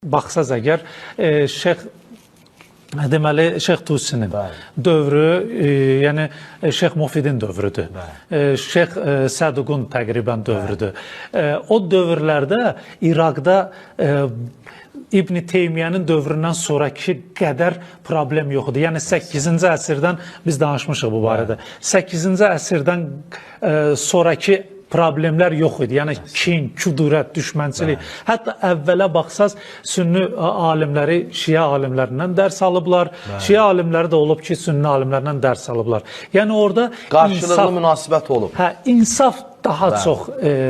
baxsaz əgər Şeyx deməli Şeyx Tusinin dövrü, yəni Şeyx Mufidin dövrüdür. Şeyx Səduqun təqribən dövrüdür. O dövrlərdə İraqda İbn Teymiyənin dövründən sonraki qədər problem yoxdur. Yəni 8-ci əsrdən biz danışmışıq bu barədə. 8-ci əsrdən sonraki problemlər yox idi. Yəni kin, kudurət, düşmənçilik. Hətta əvvələ baxsaz sünni alimləri şiə alimlərindən dərs alıblar. Şiə alimləri də olub ki, sünni alimlərindən dərs alıblar. Yəni orada qarşılıqlı münasibət olub. Hə, insaf daha çox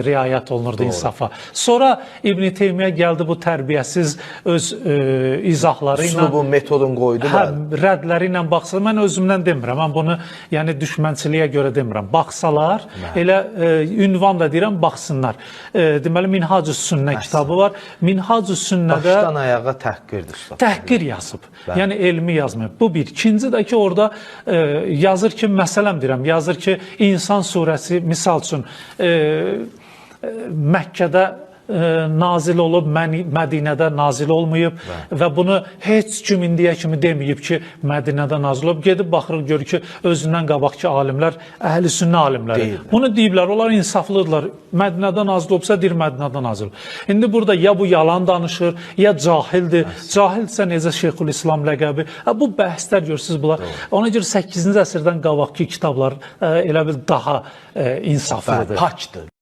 riayət olunurdu insafa. Sonra İbn Teymiyyə gəldi bu tərbiyəsiz öz izahları ilə, üslubun, metodun qoydu. Rədləri ilə baxsa, mən özümdən demirəm. Mən bunu yəni düşmənçiliyə görə demirəm. Baxsalar, elə ünvan da deyirəm, baxsınlar. Deməli, Minhacü Sünnə kitabı var. Minhacü Sünnədə başdan ayağa təhqirdir. Təhqir yazıb. Yəni elmi yazmayıb. Bu bir. İkinci də ki, orada yazır ki, məsələm deyirəm, yazır ki, İnsan surəsi misal üçün Məkkədə nazil olub, Mədinədə nazil olmayıb və bunu heç kim indiyə kimi deməyib ki, Mədinədə nazil olub. Gedib baxırıq, görür ki, özündən qabaqki alimlər, əhl-i sünnə alimləri. Bunu deyiblər, onlar insaflıdırlar. Mədinədə nazil olubsa, deyir Mədinədə nazil olub. İndi burada ya bu yalan danışır, ya cahildir. Cahildirsə necə Şeyxülislam ləqəbi. Bu bəhslər görürsünüz bunlar. Ona görə 8-ci əsrdən qabaqki kitablar elə bil daha insaflıdır. Paçdır.